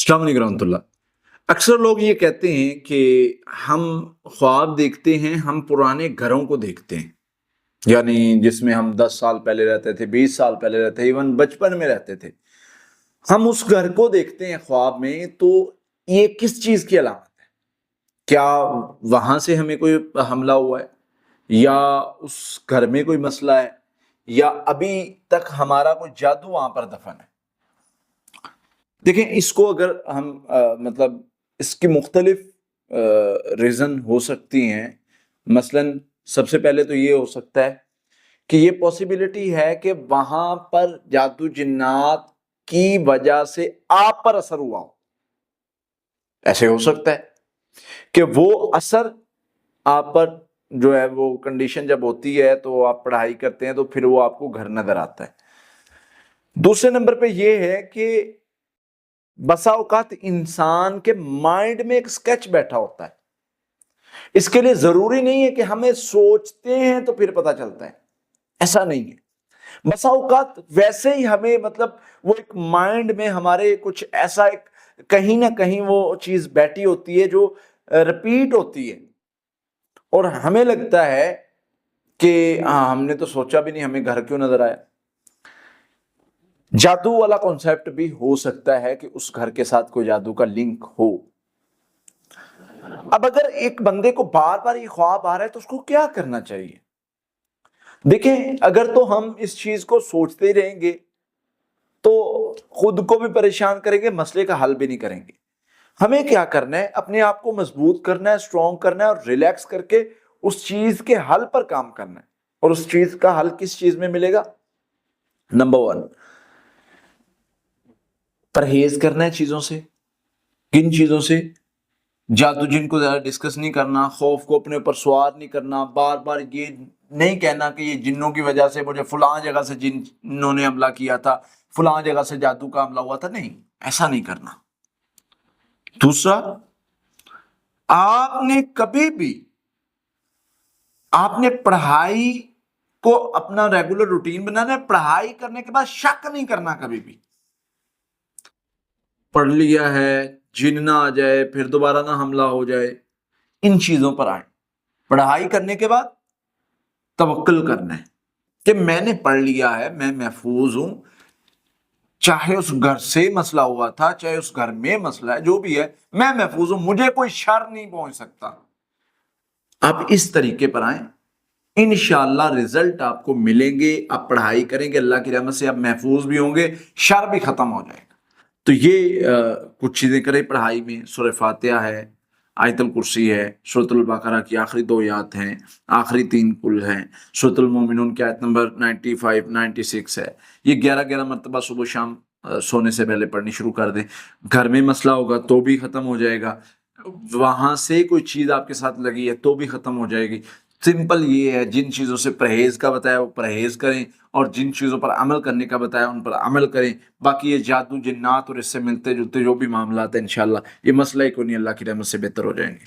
अस्सलाम वालेकुम रहमतुल्लाह। अक्सर लोग ये कहते हैं कि हम ख्वाब देखते हैं, हम पुराने घरों को देखते हैं। यानी जिसमें हम 10 साल पहले रहते थे, 20 साल पहले रहते थे, इवन बचपन में रहते थे। हम उस घर को देखते हैं ख्वाब में, तो ये किस चीज़ की अलामत है? क्या वहाँ से हमें कोई हमला हुआ है? या उस घर में कोई मसला है? या अभी तक हमारा कोई जादू वहाँ पर दफ़न है? देखें, इसको अगर हम मतलब इसकी मुख्तलिफ रीज़न हो सकती हैं। मसलन सबसे पहले तो ये हो सकता है कि ये पॉसिबिलिटी है कि वहाँ पर जादू जिन्नात की वजह से आप पर असर हुआ हो। ऐसे हो सकता है कि वो असर आप पर जो है, वो कंडीशन जब होती है तो आप पढ़ाई करते हैं तो फिर वो आपको घर नज़र आता है। दूसरे नंबर पे ये है कि बसा औकात इंसान के माइंड में एक स्केच बैठा होता है। इसके लिए जरूरी नहीं है कि हमें सोचते हैं तो फिर पता चलता है, ऐसा नहीं है। बसा औकात वैसे ही हमें मतलब वो एक माइंड में हमारे कुछ ऐसा एक कहीं ना कहीं वो चीज बैठी होती है जो रिपीट होती है, और हमें लगता है कि हाँ, हमने तो सोचा भी नहीं, हमें घर क्यों नजर आया। जादू वाला कॉन्सेप्ट भी हो सकता है कि उस घर के साथ कोई जादू का लिंक हो। अब अगर एक बंदे को बार बार ये ख्वाब आ रहा है तो उसको क्या करना चाहिए? देखें, अगर तो हम इस चीज को सोचते ही रहेंगे तो खुद को भी परेशान करेंगे, मसले का हल भी नहीं करेंगे। हमें क्या करना है, अपने आप को मजबूत करना है, स्ट्रॉन्ग करना है, और रिलैक्स करके उस चीज के हल पर काम करना है। और उस चीज का हल किस चीज में मिलेगा? नंबर 1, परहेज करना है चीजों से। किन चीजों से? जादू जिन को ज्यादा डिस्कस नहीं करना, खौफ को अपने ऊपर सवार नहीं करना, बार बार ये नहीं कहना कि ये जिन्नों की वजह से मुझे फलां जगह से जिन्नों ने हमला किया था, फलां जगह से जादू का हमला हुआ था। नहीं, ऐसा नहीं करना। दूसरा, आपने कभी भी आपने पढ़ाई को अपना रेगुलर रूटीन बनाना है। पढ़ाई करने के बाद शक नहीं करना कभी भी। पढ़ लिया है, जिन ना आ जाए, फिर दोबारा ना हमला हो जाए, इन चीजों पर आए। पढ़ाई करने के बाद तवक्कुल करना है कि मैंने पढ़ लिया है, मैं महफूज हूं। चाहे उस घर से मसला हुआ था, चाहे उस घर में मसला है, जो भी है, मैं महफूज हूं, मुझे कोई शर नहीं पहुंच सकता। आप इस तरीके पर आए, इंशाअल्लाह रिजल्ट आपको मिलेंगे। आप पढ़ाई करेंगे, अल्लाह की रहमत से आप महफूज भी होंगे, शर भी खत्म हो जाएगा। तो ये कुछ चीजें करें पढ़ाई में। सूरह फातिहा है, आयतुल कुर्सी है, सूरतुल बकरा की आखिरी 2 आयत हैं, आखिरी 3 कुल हैं, सूरतुल मोमिनून की आयत नंबर 95 96 है। ये 11 मरतबा सुबह शाम सोने से पहले पढ़नी शुरू कर दें। घर में मसला होगा तो भी खत्म हो जाएगा, वहां से कोई चीज आपके साथ लगी है तो भी खत्म हो जाएगी। सिंपल ये है, जिन चीज़ों से परहेज का बताया वो परहेज करें, और जिन चीज़ों पर अमल करने का बताया उन पर अमल करें। बाकी ये जादू जिन्नात और इससे मिलते जुलते जो भी मामला है, इंशाल्लाह ये मसला ही कोई नहीं, अल्लाह की रहमत से बेहतर हो जाएंगे।